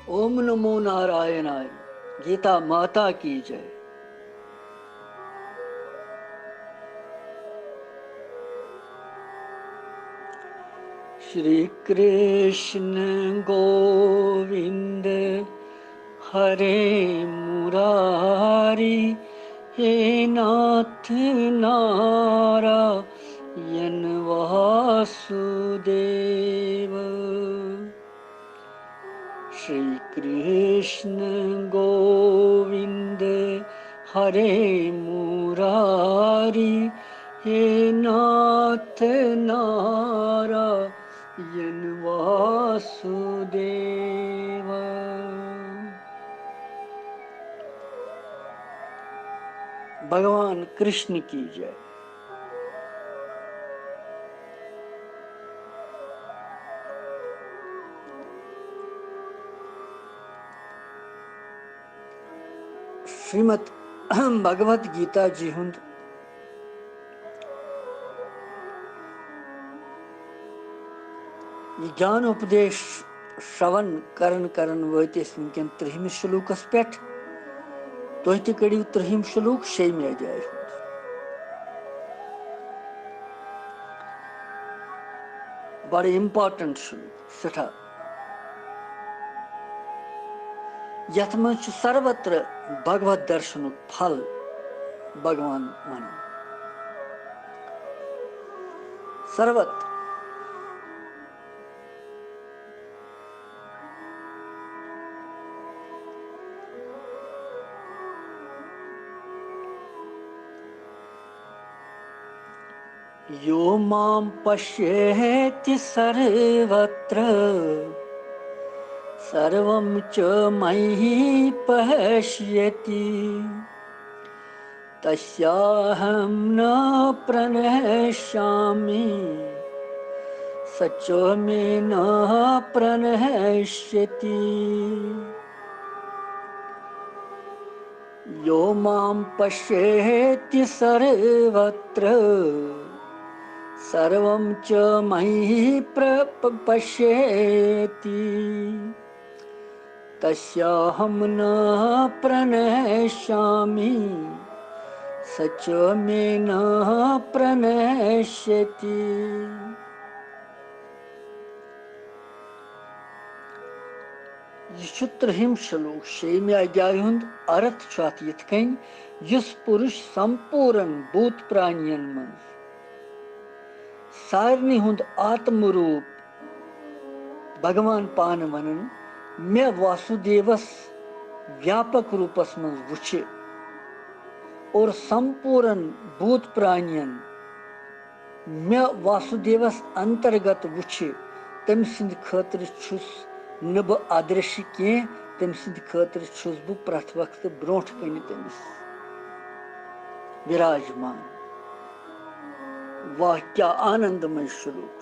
ओम नमो नारायणाय। गीता माता की जय। श्री कृष्ण गोविंद हरे मुरारी, हे नाथ नारायण वासुदेव। श्री कृष्ण गोविंद हरे मुरारी, हे नाथ नारायण वासुदेव। भगवान कृष्ण की जय। श्रीमद भगवत गीता जी हुंद ज्ञान उपदेश श्रवण करन वतिस वनकन 3 श्लोकस पे। तुह तह कड़ियो 3 श्लोक 6 अध्याय हुंद। बड़े इम्पार्टेंट श्लोक सठा यथ मं सर्वत्र भगवत दर्शन फल भगवान वन सर्वत्र। यो मां पश्येति सर्वत्र सर्वं च मयि पश्यति, तस्याहं न प्रणश्यामि स च मे न प्रणश्यति। यो मां पश्येति सर्वत्र सर्वं च मयि पश्यति, तस्याहं न प्रणश्यामि स च मे न प्रणश्यति। यह 3 श्लोक 6 अध्याय हुंद अर्थ यथ कन युस पुरुष संपूर्ण भूत प्राणियन मन सारनी हुंद आत्म रूप भगवान पान वनन मे वासुदेवस व्यापक रूपस मं वुचे और संपूर्ण भूत प्राणियन मे वासुदेवस अंतर्गत वुचे, तम सिंद खतर छुस न ब अदृश्य के, तम सिंद खतर छुस बु प्रथ वक्त ब्रोठ कन तमिस विराजमान। वाह क्या आनंदमय श्लोक।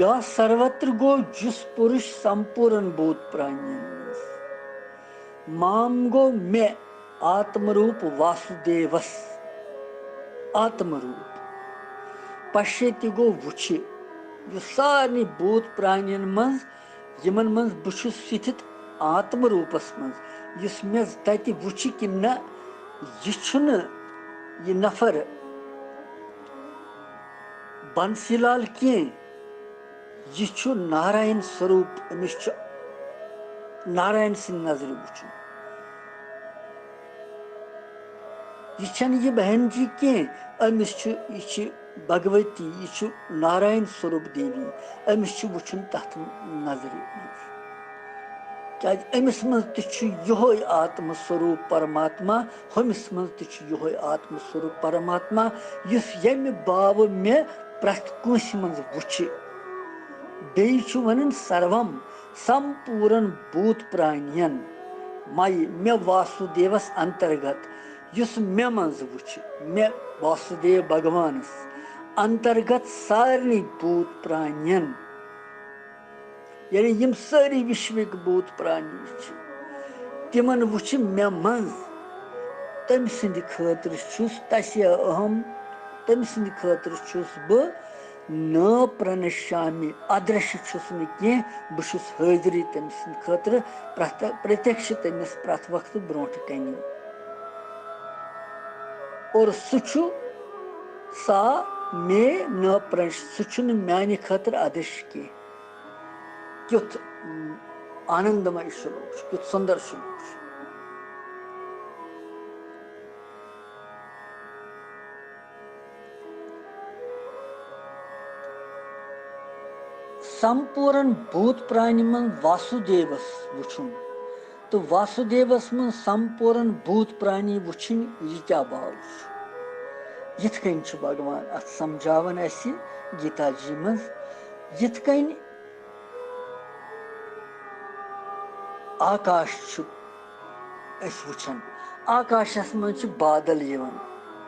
या सर्वत्र गो जिस पुरुष संपूर्ण भूत प्राणियन माम गो मैं आत्मरूप वासुदेवस आत्मरूप पश्यति गो वुचे यह सारे भूत प्राणियन मं यमन मं बुछुस स्थित आत्मरूपस मं यस मे तति वुचे कि न यह नफर बंसीलाल के यह नारायण स्वरूप। अमिस नारायण सिंह नजर वुचुन यह बहन जी के अमिस भगवती यह नारायण स्वरूप देवी अमिस वुचुन तथ नजर क्या अमिस मं तह आत्म स्वरूप परमात्मा हमिस मं तह आत्म स्वरूप परमात्मा इस यम बाव मे प्रथ कंस मं वुचे। बेयु वनन सर्वम संपूर्ण भूत प्राणियन मई मे वासुदेवस अंतर्गत युस मे मं वुचे मे वासुदेव भगवानस अंतर्गत सारे भूत प्राणियन यानी यम सारी विश्विक भूत प्राणी तिमन वुचे मे मं तम सिंद खतर छुस तस्य अहम तम सिंद खतर छुस बह न प्रणश्यामि अदृश्य छुस न कह बहुस हाजरी तम सिंद खतर प्रत्यक्ष तमिस प्रथ वक्त ब्रोट कनी और सु सा मे न प्रणश सु मानि खतर अदृश्य कह क्युत आनंदमय श्लोक क्युत सुंदर श्लोक संपूर्ण भूत प्राणी मन वासुदेवस वुचुन तो वासुदेवस मन संपूर्ण भूत प्राणी वुचुन यह क्या भाव यथ कन भगवान अत समझावन अस गीता जी मज यथ कन आकाश वुचन आकाशस मज बादल यवन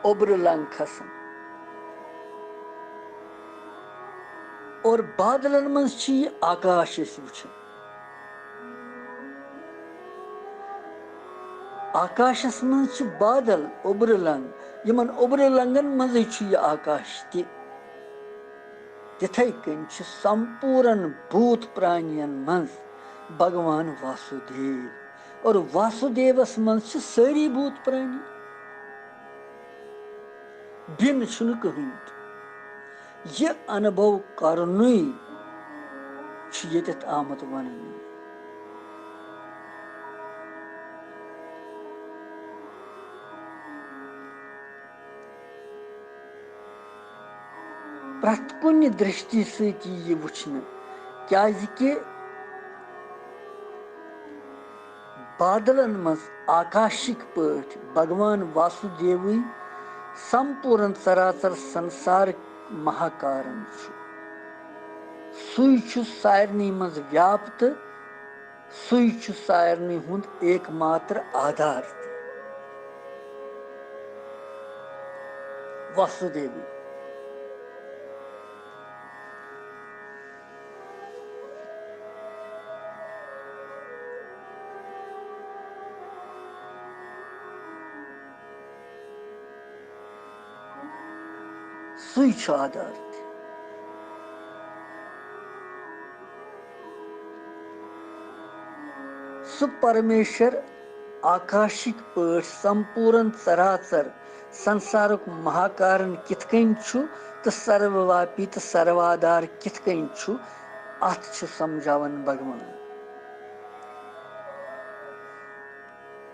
ओब्र लंग खसन और बादलन मज आकाश वुचन आकाशस मज बादल ओब्र लंग यमन ओब्र लंगन मज यह आकाश तिथे कन संपूर्ण भूत प्राणियन मज भगवान वासुदेव और वासुदेवस मज सारी भूत प्राणी बिन कहन यह अनुभव करन आमत वन प्रथ कुन दृष्टि सह वुचन क्या बादलन मज आकाशिक पट भगवान वासुदेव संपूर्ण चराचर संसार महाकारण सुई सारनी मज व्याप्त सुई सारनी हुंद एकमात्र आधार वासुदेव सुई आधार सु परमेश्वर आकाशिक पट संपूर्ण चराचर संसारक महाकारण कित कन तो सर्वव्यापी तो सर्वाधार कित कन अत समझावन भगवान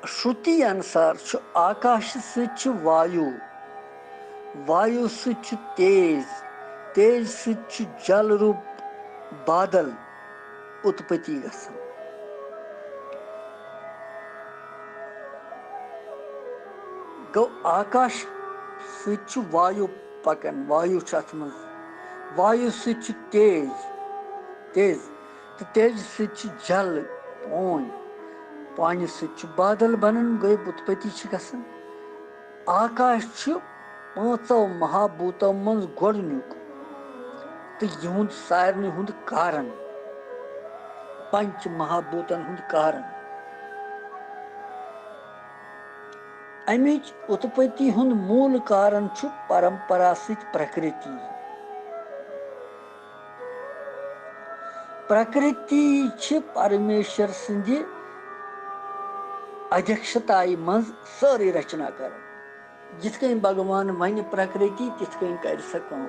श्रुति अनुसार आकाश सु वायु वायु सु तेज तेज सु जल रूप बादल उत्पत्ति गसन गो आकाश सु वायु पकन वायु अत मज वायु सु तेज तेज तो तेज सु जल पानी सु बादल बनन गई उत्पत्ति गसन आकाश पांचों महाभूतों मज गोडनुक तो यहुंद सारनी हुंद कारण पंच महाभूतन हुंद कारण अमिच उत्पत्ति हुंद मूल कारण परंपरा सहित प्रकृति प्रकृति परमेश्वर सिंध अध्यक्षताई मज सारी रचना कर जिथ कन भगवान वन प्रकृति तिथ कन कर सा काम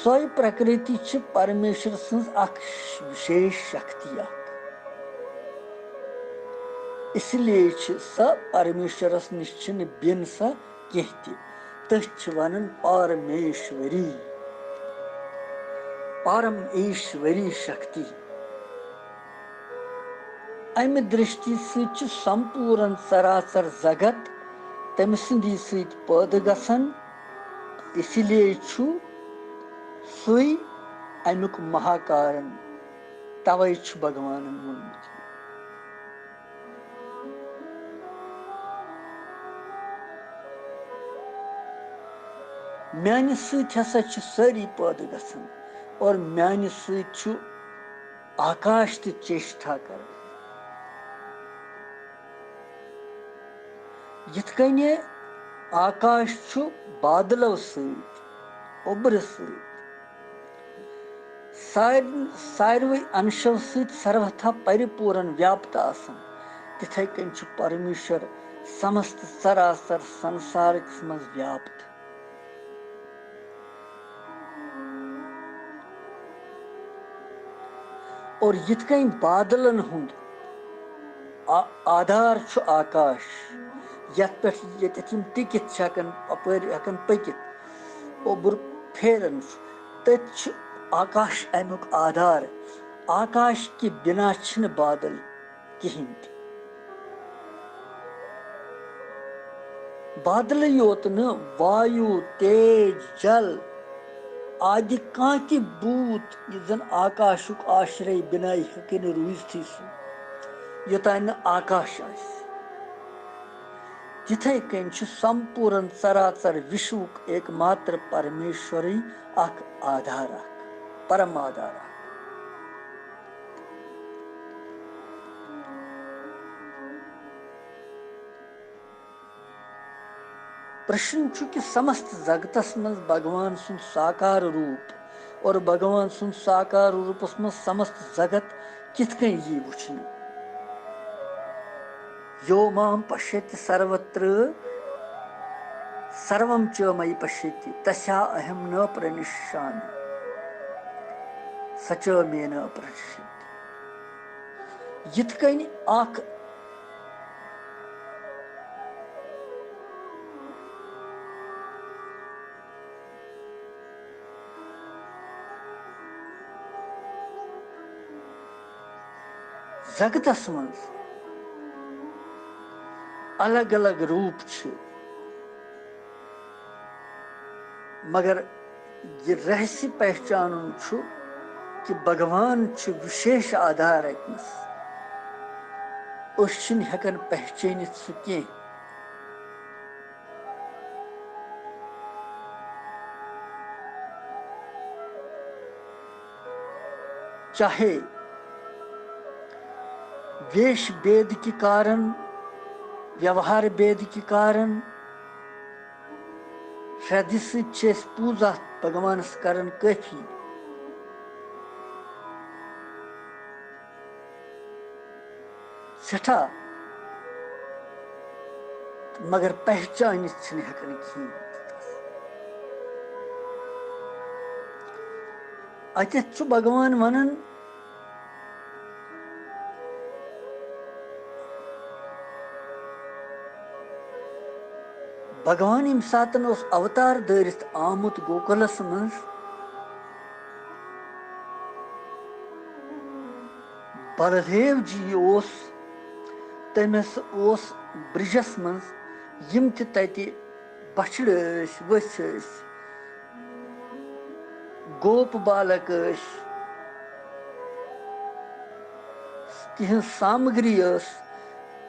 सोई प्रकृति परमेश्वर सज विशेष शक्ति इसलिए स परमेश्वरस निश बिन सा कह तथ वन परमेश्वरी परम ईश्वरी शक्ति अमि दृष्टि संपूर्ण चराचर जगत तम सिंदी सत पैद गसन इसलिए सुई अमुक महाकारण तवै भगवान वोनमुत म्यानि सत हसा सारी पैद गसन और म्यानि सत आकाश ते चेष्टा कर यिथ कन्य आकाश छु बादलों सत ओब्र सत सारवे अंशों सत सर्वथा परिपूर्ण व्याप्त आसन तिथे कन छु परमेश्वर समस्त सरासर संसार मज व्याप्त और यिथ कन बादलन हुंद आधार छु आकाश यत पे यम टिकित हकन अपर हकन पकित ओब्र फेरन तथ आकाश अमुक आधार आकाश के बिना छिन बादल कहीं बादल योत न वायु तेज जल आदि कांति बूत जन आकाशुक आश्रय बिना हेकन रूजथी योतान आकाश आस तिथे कन संपूर्ण चराचर विश्वक एकमात्र परमेश्वर अख आधार परम आधार प्रश्न छु कि समस्त जगतस मज भगवान सुन साकार रूप और भगवान सुन साकार रूपस मज समस्त जगत किथ कन यी वुचन यो माम पश्यति सर्वत्र सर्वम च मयि पश्यति तस्या अहम न प्रणश्यामि सच मे न पश्यति यिथ कन अख जगतस मज अलग अलग रूप छ मगर ये रहस्य पहचान छु कि भगवान छु विशेष आधार अतनस उस हेकन पहचानित सह कह चाहे वेश भेद के कारण व्यवहार भेद के कारण श्रद्धि से पूजा भगवान करन काफी सठा मगर पहचान हेकन कहीं अत भगवान वनन भगवान यम सातन अवतार दरित आमुत गोकुलस मज बलदेव जी तमस ब्रिजस मज यम तत बछड़ वस गोप बालक तिहन सामग्री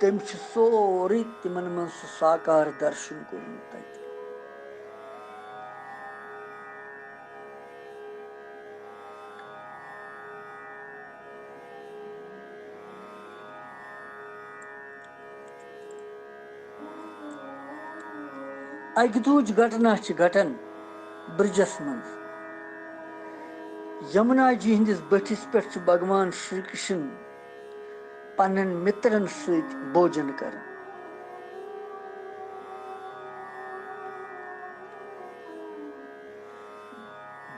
तम सोरे तिमन मन साकार दर्शन कोर्मुत अगदूज घटना घटन ब्रिजस मज यमुना जी हंदिस बठिस पे भगवान श्री कृष्ण पन्न मित्रन सत भोजन कर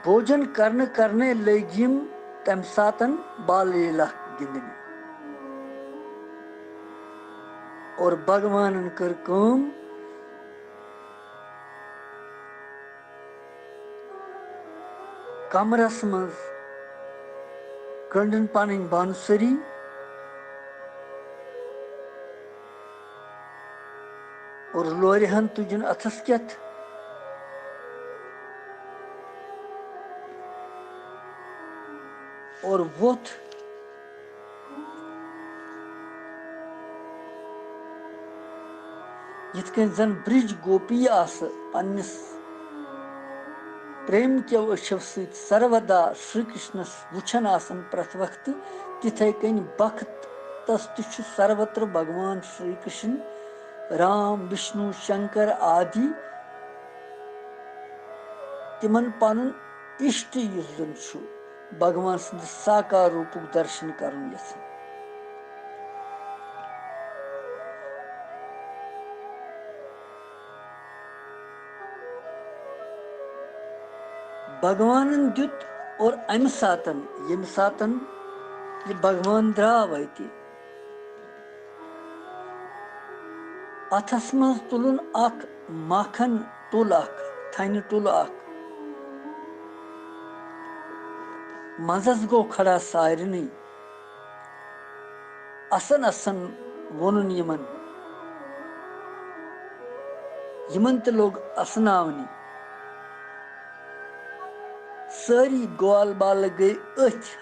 भोजन करने लगिम तम सातन बाल लीला गिंदने और भगवान कर कम कमरस मज कंडन पन बांसुरी और लोरहन तुजन अथस केथ और वोथ यिथ कन जन ब्रिज गोपी आस पन्निस प्रेम के अशव सत सर्वदा श्री कृष्णस वुछन आसन प्रत वक्त तिथे कन बख्त तस तु सर्वत्र भगवान श्री कृष्ण राम विष्णु शंकर आदि तिमन पनुन इष्ट युस जन छु भगवान सद साकार रूपक दर्शन करन यस भगवान द्युत और अम सातन यम सातन ये भगवान द्राव अति अथस मज तुलन अख माखन तुल अख थन तुल अख मजस गो खड़ा सारनी असन असन वोनुन यमन यमन त लोग असनावनी सारी ग्वाल बाल गई अथ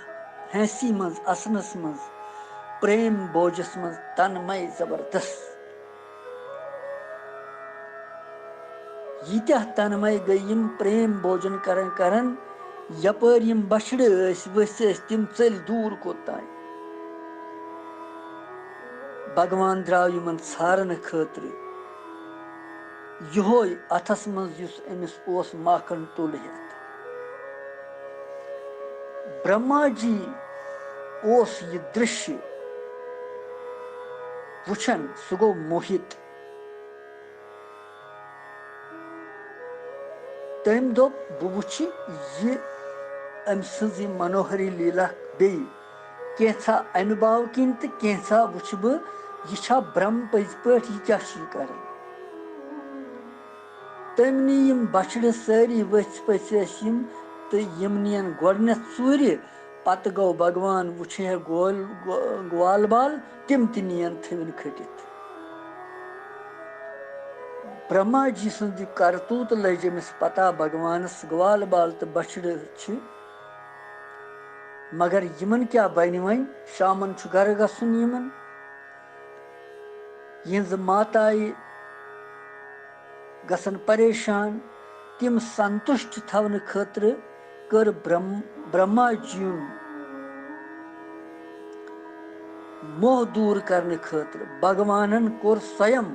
हैंसी मज असनस मज प्रेम बोझस मज तन्मय जबरदस्त यीत्या तन्मय गई यम प्रेम भोजन करन करन यपर यम बछड़ वस तिम चल दूर कोताय भगवान द्राव यमन छारन खतर योय अथस मज युस अमिस ओस माखन तुल हेत ब्रह्मा जी ओस ये दृश्य वुछन सु गो मोहित तम दोप बह वुछ ये अम सज मनोहरी लीला बे कैसा अनुभव किन तो कैसा वुछ बह यह ब्रह्म पज पे यह क्या कर तम नी बछड़ सारी वथ पथ तो यम नीन गोडनथ सूर पत गो भगवान वुछ ग्वाल बाल तिम तीन थवन खटित ब्रह्मा जी सुंद करतूत लज अमिस पता भगवानस ग्वाल बाल तो बछड़ मगर यमन क्या बन वन शामन गर गसन यमन यह माताए गसन परेशान तिम संतुष्ट थवन खतर कर ब्रह्मा जी मोह दूर करने खतर भगवानन कोर स्वयं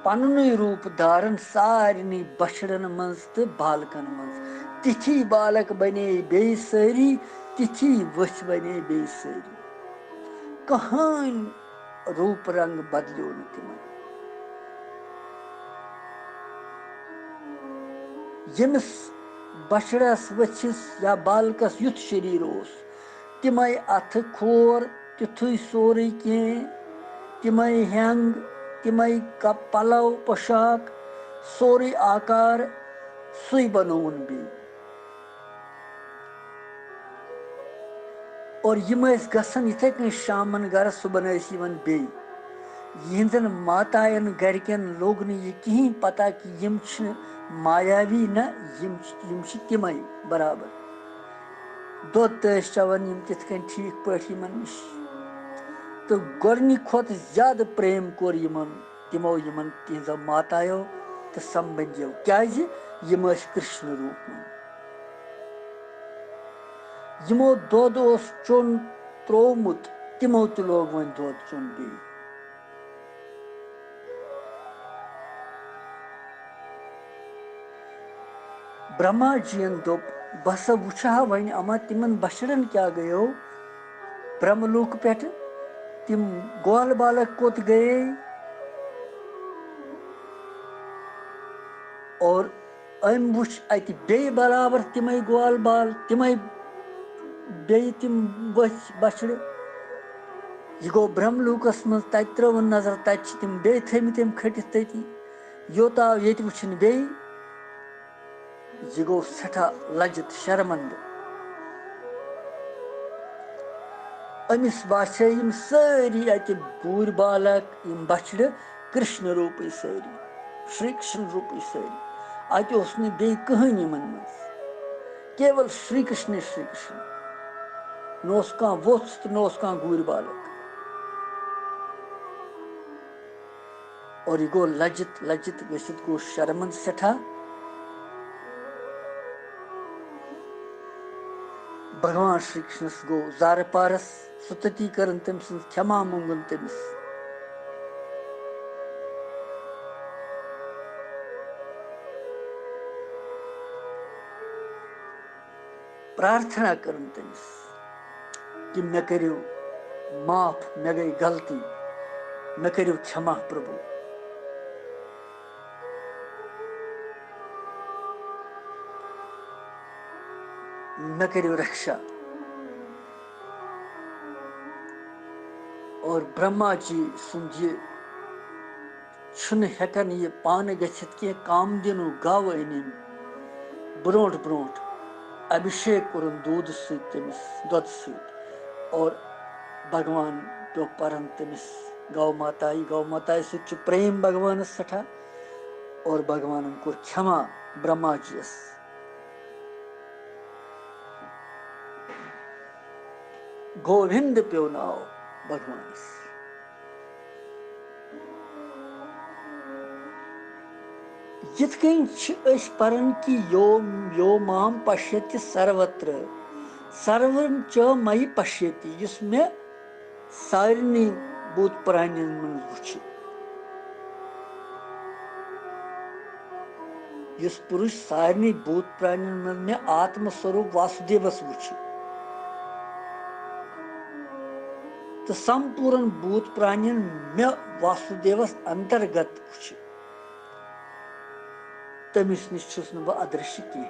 पनुन रूप धारण सारनी बछड़न मज तो बालकन मज तिथि बालक बने बे सारी तिथि वथ बने बे सारी कहान रूप रंग बदलो न तिमन यमिस बछड़स वथिस या बालकस युथ शरीर ओस तिमय अथ खोर तिथु सोरे कह तिमय हेंग तिमय पलव पोशाक सोरे आकार सुई बनोन बे और यम गसन इथे कन शामन गर सुबन बे यहन मातायन गरकन लोग न यह कहीं पता कि यम मायावी न यम तिमय बराबर दोद चवन यम तिथ कन ठीक पाठ यमन नश तो गोडनी खोत ज्यादा प्रेम कोर यमन तिमो यमन तिहजो मातायो तो संबंधियों क्या यम कृष्ण रूप में यमो दोद ओस चोन त्रोमुत तिमो तो लोग वन दोद चोन बे ब्रह्मा जी दोप बस वुछा वन अमा तिमन बछड़न क्या गयो ब्रह्मलोक पे तिम ग्वाल बालक कोत गए और अम वुछ अत बे बराबर तिमय ग्वाल बाल तिमय बे तिम वथ बछड़ यह गो ब्रह्मलोकस मज तत त्रवन नजर तत तिम बे थम खटित तति योत आव ये वुछन बे यह गो सठा लज्जित शर्मंद अमिस बासे यम सारी अत बूर बालक यम बछड़ कृष्ण रूप सारी श्री कृष्ण रूप सारी अत बे कहन यमन मज केवल श्री कृष्ण नोस कह वोत्स तो नोस कह गूर बालक और यह गो लज्जित लज्जित गो शर्मंद सठा भगवान श्री कृष्णस गो जार पारस सुतती करन तम सं क्षमा मंगन तमिस प्रार्थना करन तमिस कि मे करियो माफ, मे गई गलती, मे करियो क्षमा प्रभु। मे करियो रक्षा। और ब्रह्मा जी सुन छुन हेकन ये पान गछित के कामदिनु गाव अनिन ब्रोट ब्रोट अभिषेक कुरन दूध सत तमिस दुध सत और भगवान पे परन तमिस गौ माताई सत प्रेम भगवान सठा और भगवान को क्षमा ब्रह्मा जी गोविंद प्यो नाव भगवान यिथ परन कि यो माम पश्यति सर्वत्र सर्वं च मयि पश्यति युस मे सारनी भूत प्राणियन मन वुछ युस पुरुष सारनी भूत प्राणियन मन मे आत्म स्वरूप वासुदेवस वुछ तो संपूर्ण भूत प्राणियन मे वासुदेवस अंतर्गत वुछ तमिस निश छुस न बह अदृश्य की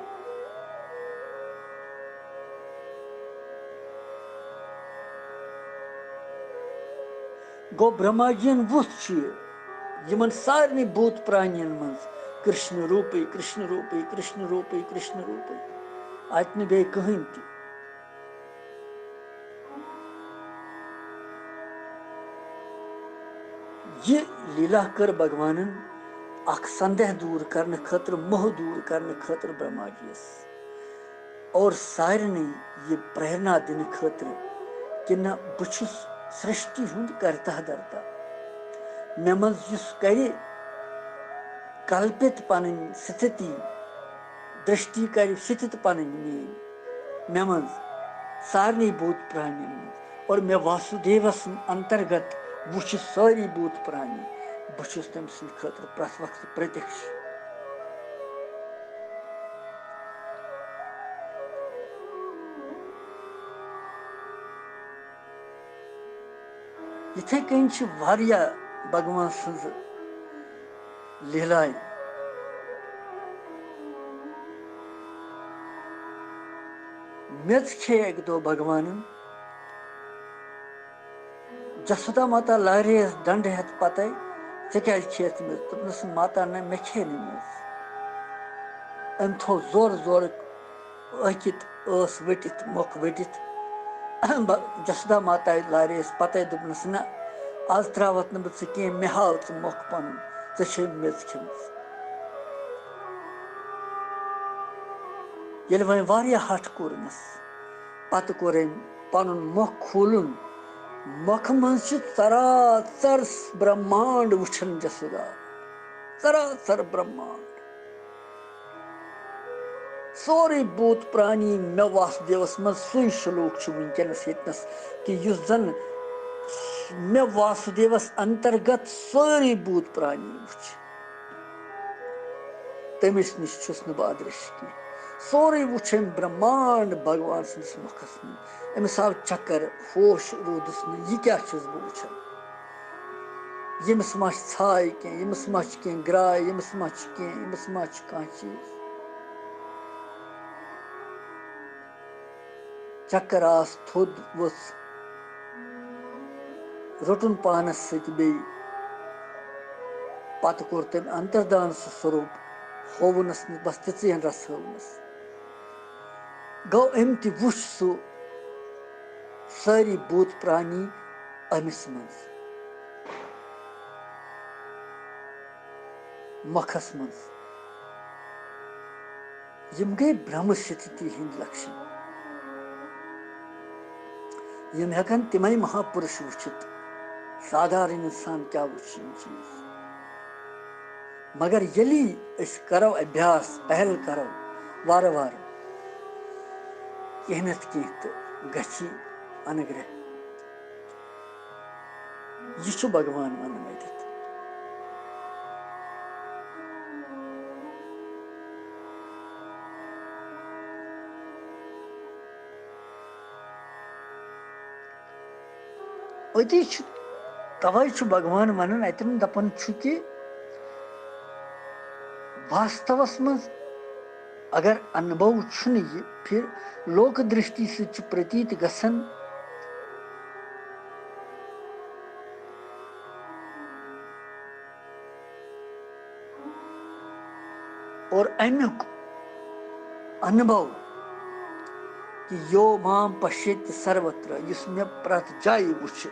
गो ब्रह्मा जीन वुछ यमन सारनी भूत प्राणियन मन कृष्ण रूपी कृष्ण रूपी कृष्ण रूपी कृष्ण रूपी अत न बे कहीं ति ये लीला कर भगवानन अख संदेह दूर करने खतर मोह दूर करने खतर ब्रह्मा जी और सारनी ये प्रेरणा दिन खतर कि न बुछुस सृष्टि हुंद करता धरता मे मज युस करे कल्पित पन स्थिति दृष्टि कर स्थित पन मे मज सारनी भूत प्राणी और मे वासुदेवस अंतर्गत वुछ सारी भूत प्राणी बहुस तम सद खतर प्रत वक्त प्रत्यक्ष इथे कन वारिया भगवान सज लीलाएं मेज खे एक दो भगवान जसोदा माता लारे दंड हेत पत क्या खेत मे दोपनस माता न मे खे मेज अम थो जोर जोर अकित वटित मुख वटित जसोदा माता लारे पत दोपनस न आज त्रावत न बह कह मे हाव च मुख पन चे मेज खेम ये वन हठ कोरनस पत कोर पन मुख खोलन मुख मज चराचर ब्रह्मांड वुछन जसोदा चराचर ब्रह्मांड सोरे भूत प्राणी मे वासुदेवस मज सुई श्लोक वनकस यस कि युस जन मे वासुदेवस अंतर्गत सारी भूत प्राणी वुछ तमिस निश छुस न बह अदृश्य की सोरे वुछन ब्रह्मांड भगवान सन्दस मुखस मन अमिस आव चक्कर होश रूदस न यह क्या बह वुछन यमिस मा छाय कह यमिस मा कह ग्राय यमिस मा कह यमिस मा कह चीज चक्कर आस थोद वस रोटुन पानस सत बे पत कोर तम अंतर्दान स्वरूप होवनस बस तीन रस हवनस गो अम त वुछ सह सारी भूत प्राणी अमिस मज मखस मज यम गई ब्रह्म स्थिति हिंद लक्षण यम हेकन तिमय महापुरुष वुछित साधारण इंसान क्या वुछ चीज मगर यली करो अभ्यास पहल करो वार वार कह न तो गि अनुग्रह यह भगवान वन वदित अति तवे भगवान वन अतन दपन कि वास्तवस मज अगर अनुभव यह फिर लोक दृष्टि से प्रतीत गसन और अमुक अनुभव कि यो माम पश्येत सर्वत्र इस मे प्रत जाय वुछ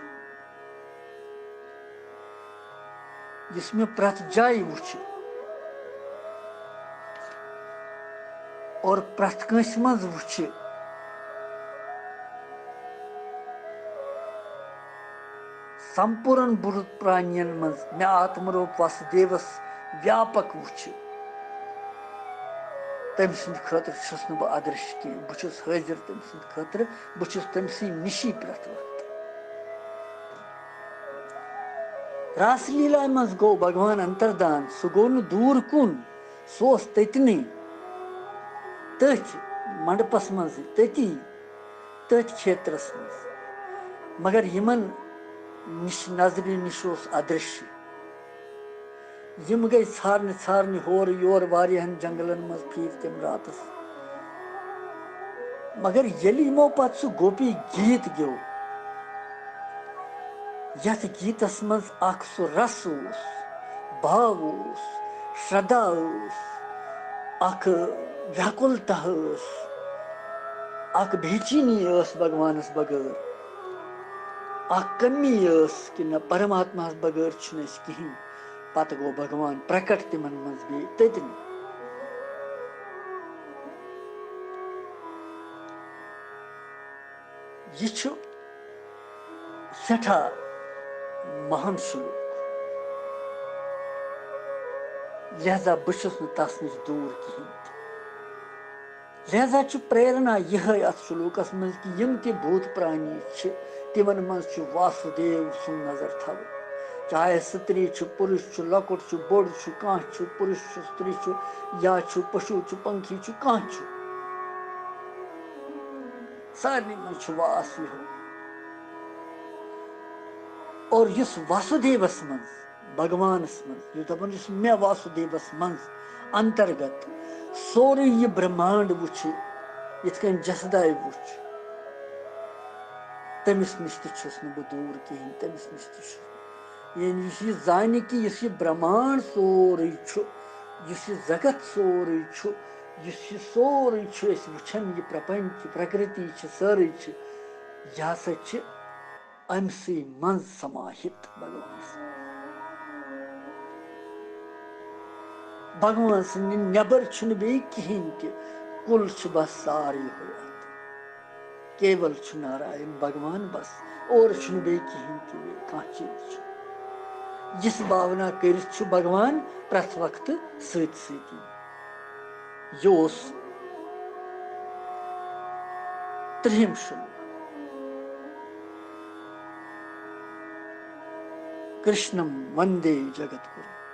और प्रत कंस मज वुछ संपूर्ण बुरुत प्राणियन मज मे आत्मरूप वासुदेवस व्यापक वुछ तम सद खतर छुस न अदृश्य कह बहुत हाजिर तम सद खतर बहुत तम निशी प्रत वक्त रासलीला मज गो भगवान अंतर्दान सह गो न दूर कुन सह ततनी तथ मंडपस मज तती तथ क्षेत्रस मज मगर यमन निश नजर निश अदृश्य यम गई छारने होर योर वारियाहन जंगलन मज फिर तम रातस मगर यलि यमो पत सह गोपी गीत ग्यो यथ गीतस मज अख सह रस उस भाव उस श्रद्धा उस अख व्याकुलता उस अख बेचैनी उस भगवानस बगैर अख कमी उस कि न परमात्मा बगैर कहीं पत गो भगवान प्रकट तिमन मज बे ततनी यह सठा महान श्लोक लिहाजा बहुस न तस नश दूर कहें लिहाजा प्रेरणा यह अत श्लोकस मज कि यम ते भूत प्राणी तिमन मज वासुदेव सुन नजर थव चाहे स्त्री पुरुष लकुट बोड़ कह पुरुष स्त्री या पशु पंखी कह सारे मज वास यह और इस वासुदेवस मज भगवानस मज दपान मे वासुदेवस मज अंतर्गत सोरे यह ब्रह्मांड वुछ यथ कन जसदाय वुछ तमिस निश तुस न दूर कहें तमिस निश यानी यह जान कि इस ब्रह्मांड सोरे इस जगत सोरे इस सोरे वुछन यह प्रपंच प्रकृति सारे यह हसा अमसी मज समाहित भगवान सद नबर बे कहें कुल बस सारे हयात केवल नारायण भगवान बस और बे कहें कह चीज जिस भावना कर भगवान प्रत वक्त सती यह त्रिम श्लोक कृष्णम वंदे जगत गुरु।